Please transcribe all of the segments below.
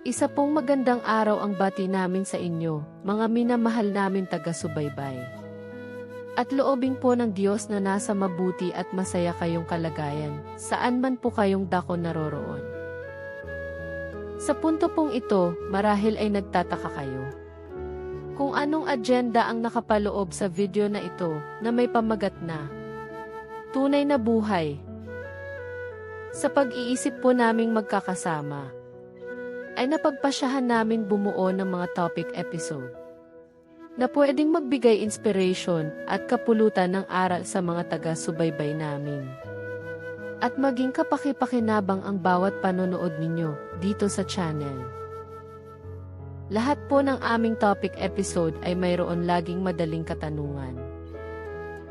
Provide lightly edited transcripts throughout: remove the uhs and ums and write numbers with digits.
Isa pong magandang araw ang bati namin sa inyo, mga minamahal namin taga-subaybay. At loobin po ng Diyos na nasa mabuti at masaya kayong kalagayan, saan man po kayong dako naroroon. Sa punto pong ito, marahil ay nagtataka kayo. Kung anong agenda ang nakapaloob sa video na ito, na may pamagat na tunay na buhay. Sa pag-iisip po naming magkakasama, ay napagpasyahan namin bumuo ng mga topic episode na pwedeng magbigay inspiration at kapulutan ng aral sa mga taga-subaybay namin. At maging kapaki-pakinabang ang bawat panonood ninyo dito sa channel. Lahat po ng aming topic episode ay mayroon laging madaling katanungan.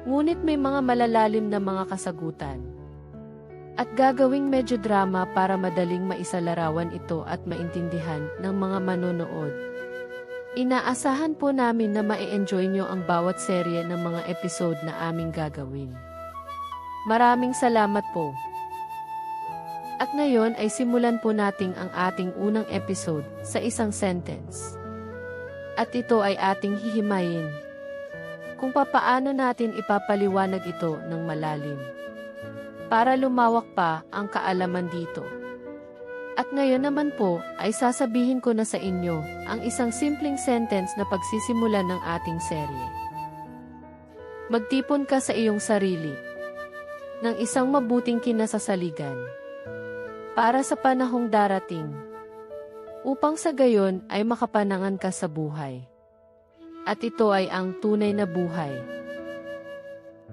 Ngunit may mga malalalim na mga kasagutan. At gagawing medyo drama para madaling maisalarawan ito at maintindihan ng mga manonood. Inaasahan po namin na ma-enjoy nyo ang bawat serye ng mga episode na aming gagawin. Maraming salamat po. At ngayon ay simulan po nating ang ating unang episode sa isang sentence. At ito ay ating hihimayin kung papaano natin ipapaliwanag ito ng malalim, para lumawak pa ang kaalaman dito. At ngayon naman po ay sasabihin ko na sa inyo ang isang simpleng sentence na pagsisimulan ng ating serye. Magtipon ka sa iyong sarili ng isang mabuting kinasasaligan para sa panahong darating, upang sa gayon ay makapanangan ka sa buhay. At ito ay ang tunay na buhay.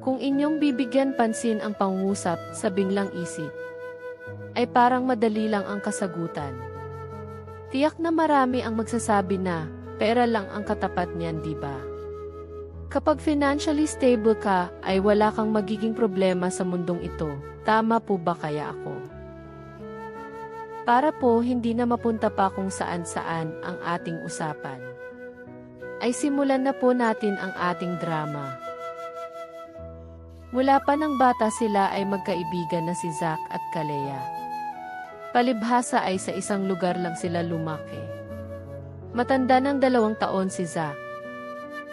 Kung inyong bibigyan pansin ang pangungusap sa biglang isip, ay parang madali lang ang kasagutan. Tiyak na marami ang magsasabi na, pera lang ang katapat niyan, di ba? Kapag financially stable ka, ay wala kang magiging problema sa mundong ito. Tama po ba kaya ako? Para po hindi na mapunta pa kung saan-saan ang ating usapan, ay simulan na po natin ang ating drama. Mula pa ng bata sila ay magkaibigan na si Zack at Kalea. Palibhasa ay sa isang lugar lang sila lumaki. Matanda ng 2 taon si Zack,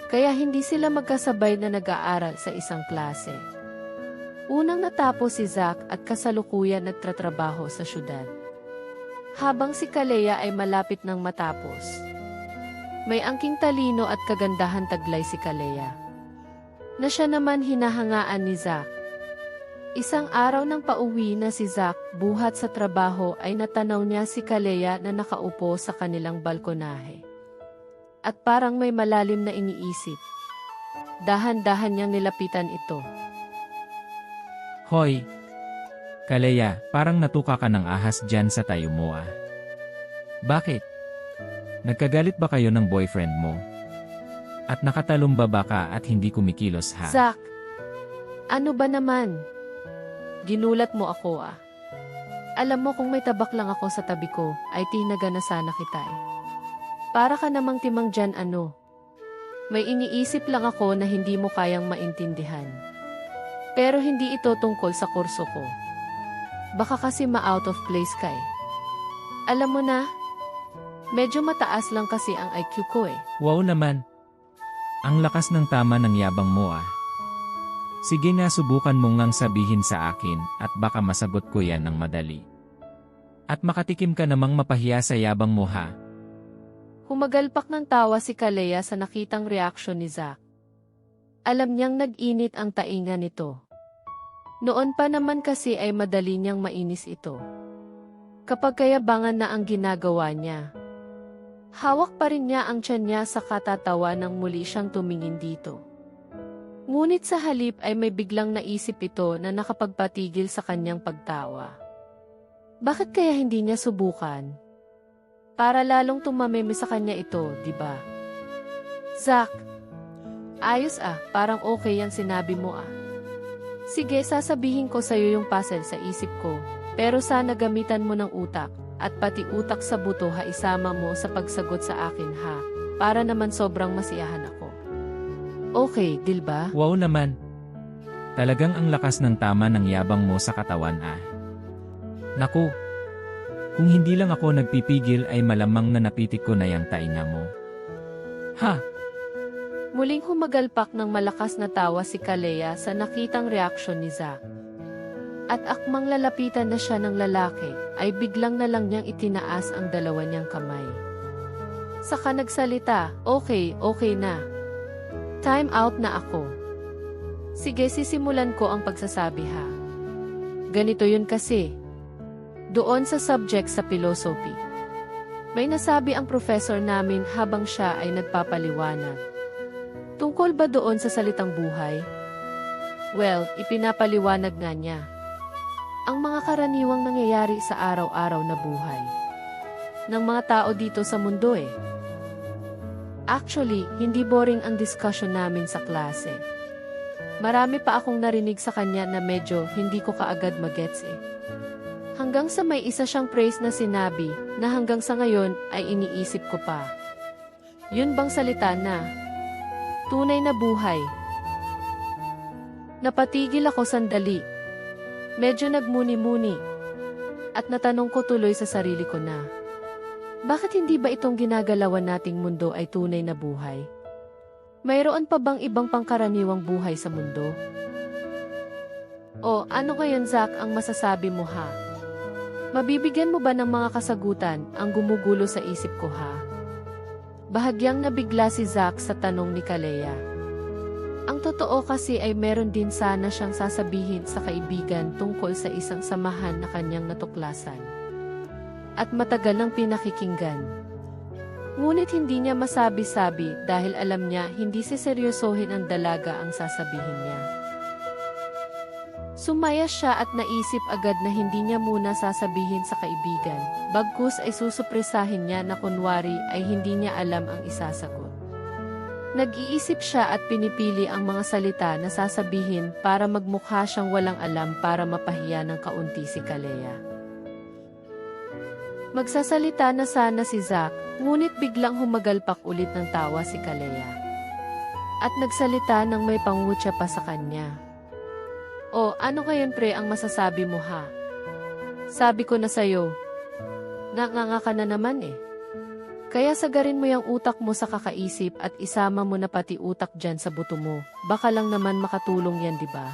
kaya hindi sila magkasabay na nag-aaral sa isang klase. Unang natapos si Zack at kasalukuyan nagtatrabaho sa syudad, habang si Kalea ay malapit nang matapos. May angking talino at kagandahan taglay si Kalea, na siya naman hinahangaan ni Zack. Isang araw nang pauwi na si Zack buhat sa trabaho ay natanaw niya si Kalea na nakaupo sa kanilang balkonahe. At parang may malalim na iniisip. Dahan-dahan niyang nilapitan ito. Hoy! Kalea, parang natuka ka ng ahas dyan sa tayo mo ah. Bakit? Nagkagalit ba kayo ng boyfriend mo? At nakatalumba ba ka at hindi kumikilos ha? Zack! Ano ba naman? Ginulat mo ako ah. Alam mo kung may tabak lang ako sa tabi ko, ay tinaga na sana kita eh. Para ka namang timang dyan ano. May iniisip lang ako na hindi mo kayang maintindihan. Pero hindi ito tungkol sa kurso ko. Baka kasi ma-out of place ka eh. Alam mo na, medyo mataas lang kasi ang IQ ko eh. Wow naman! Ang lakas ng tama ng yabang mo ah. Sige nga, subukan mo ngang sabihin sa akin at baka masagot ko yan ng madali. At makatikim ka namang mapahiya sa yabang mo ha. Humagalpak ng tawa si Kalea sa nakitang reaksyon ni Zack. Alam niyang nag-init ang tainga nito. Noon pa naman kasi ay madali niyang mainis ito. Kapag kayabangan na ang ginagawa niya. Hawak pa rin niya ang tiyan niya sa katatawa nang muli siyang tumingin dito. Ngunit sa halip ay may biglang naisip ito na nakapagpatigil sa kanyang pagtawa. Bakit kaya hindi niya subukan? Para lalong tumamimi sa kanya ito, di ba? Zack, ayos ah, parang okay ang sinabi mo ah. Sige, sasabihin ko sa'yo yung puzzle sa isip ko, pero sana gamitan mo ng utak. At pati utak sa buto ha isama mo sa pagsagot sa akin ha, para naman sobrang masiyahan ako. Okay, deal ba? Wow naman! Talagang ang lakas ng tama ng yabang mo sa katawan ah. Naku! Kung hindi lang ako nagpipigil ay malamang na napitik ko na yung tainga mo. Ha? Muling humagalpak ng malakas na tawa si Kalea sa nakitang reaksyon ni Zack. At akmang lalapitan na siya ng lalaki, ay biglang na lang niyang itinaas ang dalawa niyang kamay. Saka nagsalita, okay na. Time out na ako. Sige, sisimulan ko ang pagsasabi ha. Ganito yun kasi. Doon sa subject sa philosophy. May nasabi ang professor namin habang siya ay nagpapaliwanag. Tungkol ba doon sa salitang buhay? Well, ipinapaliwanag nga niya. Ang mga karaniwang nangyayari sa araw-araw na buhay ng mga tao dito sa mundo eh. Actually, hindi boring ang discussion namin sa klase. Marami pa akong narinig sa kanya na medyo hindi ko kaagad magets eh. Hanggang sa may isa siyang phrase na sinabi na hanggang sa ngayon ay iniisip ko pa. Yun bang salita na tunay na buhay? Napatigil ako sandali. Medyo nagmuni-muni. At natanong ko tuloy sa sarili ko na, bakit hindi ba itong ginagalawan nating mundo ay tunay na buhay? Mayroon pa bang ibang pangkaraniwang buhay sa mundo? O ano ngayon Zack ang masasabi mo ha? Mabibigyan mo ba ng mga kasagutan ang gumugulo sa isip ko ha? Bahagyang nabigla si Zack sa tanong ni Kalea. Ang totoo kasi ay meron din sana siyang sasabihin sa kaibigan tungkol sa isang samahan na kanyang natuklasan. At matagal nang pinakikinggan. Ngunit hindi niya masabi-sabi dahil alam niya hindi siseryosohin ang dalaga ang sasabihin niya. Sumaya siya at naisip agad na hindi niya muna sasabihin sa kaibigan, bagkus ay susupresahin niya na kunwari ay hindi niya alam ang isasagot. Nag-iisip siya at pinipili ang mga salita na sasabihin para magmukha siyang walang alam para mapahiya ng kaunti si Kalea. Magsasalita na sana si Zack, ngunit biglang humagalpak ulit ng tawa si Kalea. At nagsalita ng may pangutya pa sa kanya. O, ano ngayon pre ang masasabi mo ha? Sabi ko na sa'yo. Nanganga ka na naman eh. Kaya sagarin mo yung utak mo sa kakaisip at isama mo na pati utak dyan sa buto mo. Baka lang naman makatulong yan diba?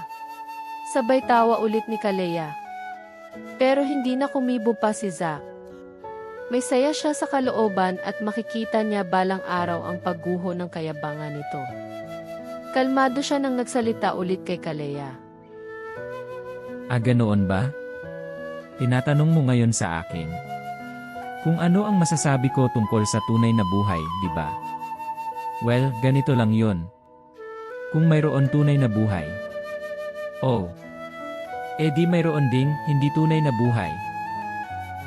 Sabay tawa ulit ni Kalea. Pero hindi na kumibo pa si Zack. May saya siya sa kalooban at makikita niya balang araw ang pagguho ng kayabangan nito. Kalmado siya nang nagsalita ulit kay Kalea. Ganoon ba? Tinatanong mo ngayon sa akin kung ano ang masasabi ko tungkol sa tunay na buhay, di ba? Well, ganito lang yun. Kung mayroon tunay na buhay. Oh. Di mayroon ding hindi tunay na buhay.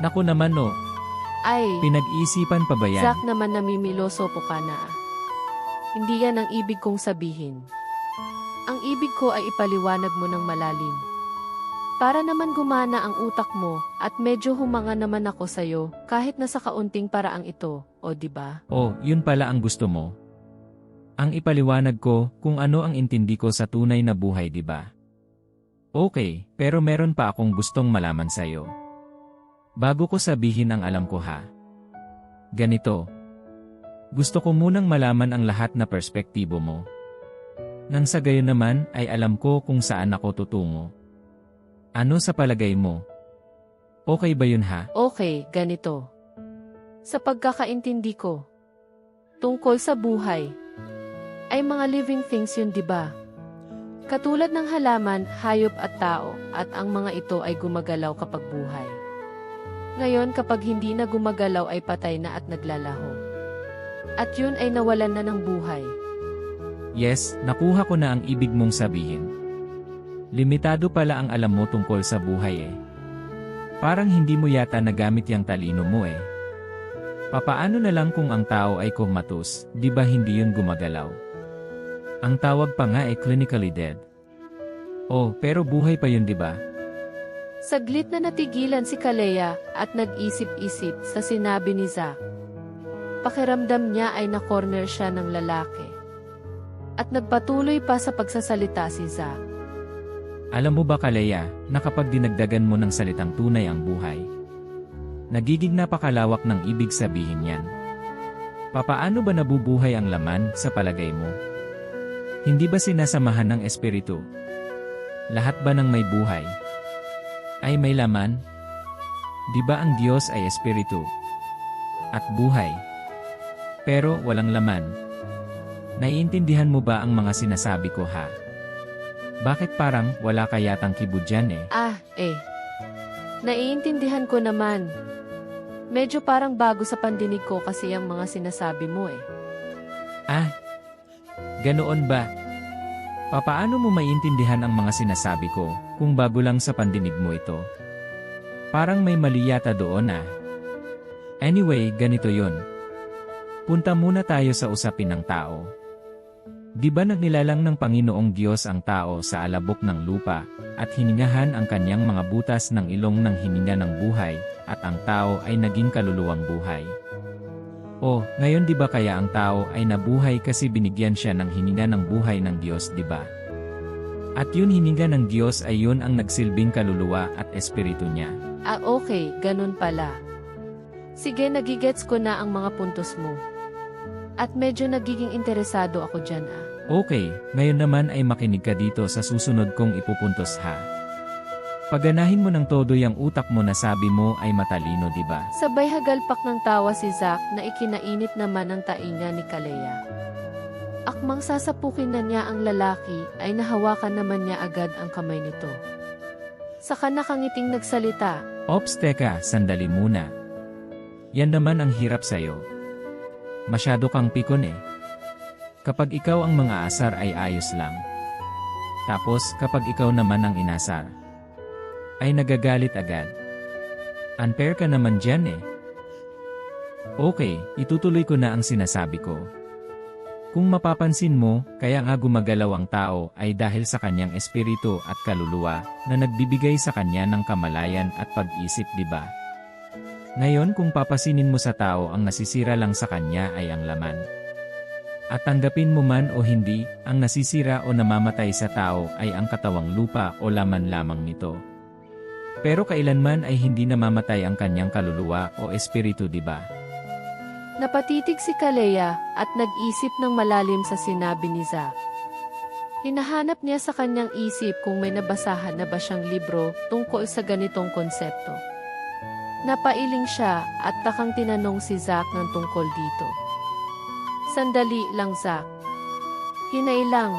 Naku naman no. Ay, pinag-iisipan pa ba yan? Zack naman namimiloso po ka na. Hindi yan ang ibig kong sabihin. Ang ibig ko ay ipaliwanag mo ng malalim. Para naman gumana ang utak mo at medyo humanga naman ako sa'yo kahit nasa kaunting paraang ito, o diba? Oh, yun pala ang gusto mo. Ang ipaliwanag ko kung ano ang intindi ko sa tunay na buhay, diba? Okay, pero meron pa akong gustong malaman sa'yo. Bago ko sabihin ang alam ko ha. Ganito. Gusto ko munang malaman ang lahat na perspektibo mo. Nang sa gayon naman ay alam ko kung saan ako tutungo. Ano sa palagay mo? Okay ba yun ha? Okay, ganito. Sa pagkakaintindi ko, tungkol sa buhay, ay mga living things yun diba? Katulad ng halaman, hayop at tao, at ang mga ito ay gumagalaw kapag buhay. Ngayon kapag hindi na gumagalaw ay patay na at naglalaho. At yun ay nawalan na ng buhay. Yes, nakuha ko na ang ibig mong sabihin. Limitado pala ang alam mo tungkol sa buhay eh. Parang hindi mo yata nagamit yung talino mo eh. Papaano na lang kung ang tao ay comatose, di ba hindi yun gumagalaw? Ang tawag pa nga ay clinically dead. Oh, pero buhay pa yun di ba? Saglit na natigilan si Kalea at nag-isip-isip sa sinabi ni Zack. Pakiramdam niya ay na-corner siya ng lalaki. At nagpatuloy pa sa pagsasalita si Zack. Alam mo ba Kalea, na kapag dinagdagan mo ng salitang tunay ang buhay, Nagiging napakalawak ng ibig sabihin yan. Papaano ba nabubuhay ang laman sa palagay mo? Hindi ba sinasamahan ng espiritu? Lahat ba ng may buhay ay may laman? Di ba ang Diyos ay espiritu at buhay, pero walang laman? Naiintindihan mo ba ang mga sinasabi ko ha? Bakit parang wala ka yatang kibo dyan eh? Naiintindihan ko naman. Medyo parang bago sa pandinig ko kasi ang mga sinasabi mo eh. Ganoon ba? Papaano mo maiintindihan ang mga sinasabi ko kung bago lang sa pandinig mo ito? Parang may mali yata doon ah. Anyway, ganito yon. Punta muna tayo sa usapin ng tao. Di ba nagnilalang ng Panginoong Diyos ang tao sa alabok ng lupa, at hiningahan ang kanyang mga butas ng ilong ng hininga ng buhay, at ang tao ay naging kaluluwang buhay? O, ngayon di ba kaya ang tao ay nabuhay kasi binigyan siya ng hininga ng buhay ng Diyos, di ba? At yun hininga ng Diyos ay yun ang nagsilbing kaluluwa at espiritu niya. Okay, ganun pala. Sige, nagigets ko na ang mga puntos mo. At medyo nagiging interesado ako dyan ah. Okay, ngayon naman ay makinig ka dito sa susunod kong ipupuntos ha. Paganahin mo ng todo yung utak mo na sabi mo ay matalino, di ba? Sabay hagalpak ng tawa si Zack na ikinainit naman ang tainga ni Kalea. Akmang sasapukin na niya ang lalaki ay nahawakan naman niya agad ang kamay nito. Saka nakangiting nagsalita. Ops, teka, sandali muna. Yan naman ang hirap sa'yo. Masyado kang pikon eh. Kapag ikaw ang mga asar ay ayos lang. Tapos kapag ikaw naman ang inasar, ay nagagalit agad. Unfair ka naman dyan eh. Okay, itutuloy ko na ang sinasabi ko. Kung mapapansin mo, kaya nga gumagalaw ang tao ay dahil sa kanyang espiritu at kaluluwa na nagbibigay sa kanya ng kamalayan at pag-isip, di ba? Ngayon kung papasinin mo sa tao ang nasisira lang sa kanya ay ang laman. At tanggapin mo man o hindi, ang nasisira o namamatay sa tao ay ang katawang lupa o laman lamang nito. Pero kailanman ay hindi namamatay ang kanyang kaluluwa o espiritu, di ba? Napatitig si Kalea at nag-isip ng malalim sa sinabi ni Zack. Hinahanap niya sa kanyang isip kung may nabasahan na ba siyang libro tungkol sa ganitong konsepto. Napailing siya at takang tinanong si Zack ng tungkol dito. Sandali lang, Zack. Hinay lang.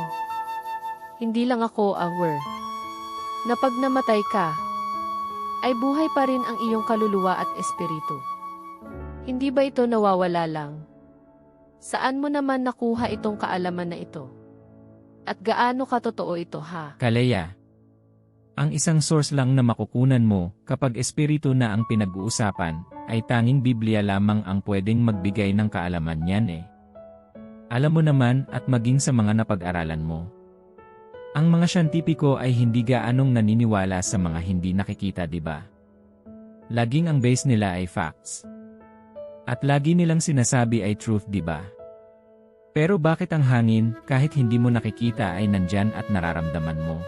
Hindi lang ako aware na pag namatay ka, ay buhay pa rin ang iyong kaluluwa at espiritu. Hindi ba ito nawawala lang? Saan mo naman nakuha itong kaalaman na ito? At gaano katotoo ito ha? Kalea, ang isang source lang na makukunan mo kapag espiritu na ang pinag-uusapan ay tanging Biblia lamang ang pwedeng magbigay ng kaalaman niyan eh. Alam mo naman at maging sa mga napag-aralan mo. Ang mga siyentipiko ay hindi gaanong naniniwala sa mga hindi nakikita, di ba? Laging ang base nila ay facts. At lagi nilang sinasabi ay truth, di ba? Pero bakit ang hangin, kahit hindi mo nakikita ay nandyan at nararamdaman mo?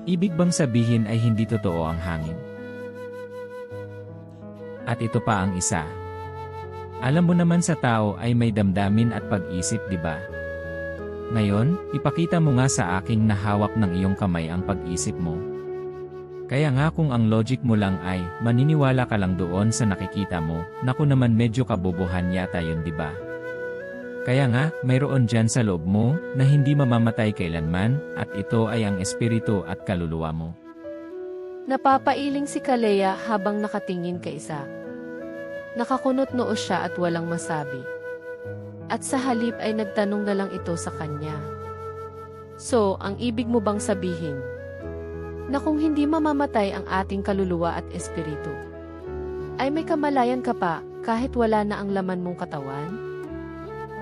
Ibig bang sabihin ay hindi totoo ang hangin? At ito pa ang isa. Alam mo naman sa tao ay may damdamin at pag-isip, di ba? Ngayon, ipakita mo nga sa akin na hawak ng iyong kamay ang pag-isip mo. Kaya nga kung ang logic mo lang ay maniniwala ka lang doon sa nakikita mo, naku naman medyo kabobohan yata yun, di ba? Kaya nga, mayroon dyan sa loob mo na hindi mamamatay kailanman at ito ay ang espiritu at kaluluwa mo. Napapailing si Kalea habang nakatingin kay Zack. Nakakunot noo siya at walang masabi. At sa halip ay nagtanong na lang ito sa kanya. So, ang ibig mo bang sabihin na kung hindi mamamatay ang ating kaluluwa at espiritu, ay may kamalayan ka pa kahit wala na ang laman mong katawan?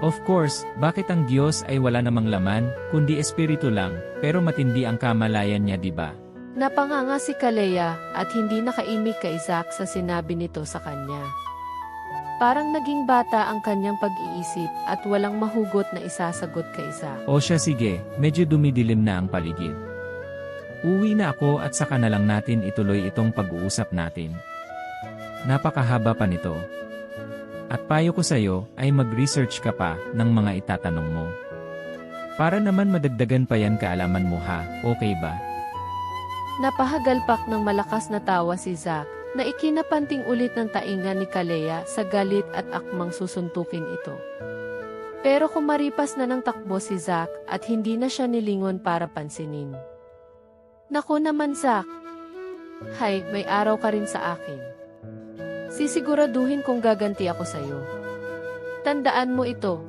Of course, bakit ang Diyos ay wala namang laman, kundi espiritu lang, pero matindi ang kamalayan niya, di ba? Napanganga si Kalea at hindi nakaimik kay Zack sa sinabi nito sa kanya. Parang naging bata ang kanyang pag-iisip at walang mahugot na isasagot kay Zack. O siya, sige, medyo dumidilim na ang paligid. Uwi na ako at saka na lang natin ituloy itong pag-uusap natin. napakahaba pa nito. At payo ko sa'yo ay mag-research ka pa ng mga itatanong mo. Para naman madagdagan pa yan kaalaman mo ha, okay ba? Napahagalpak ng malakas na tawa si Zack, na ikinapanting ulit ng tainga ni Kalea sa galit at akmang susuntukin ito. Pero kumaripas na ng takbo si Zack at hindi na siya nilingon para pansinin. Naku naman Zack! Hay, may araw ka rin sa akin. Sisiguraduhin kong gaganti ako sa'yo. Tandaan mo ito,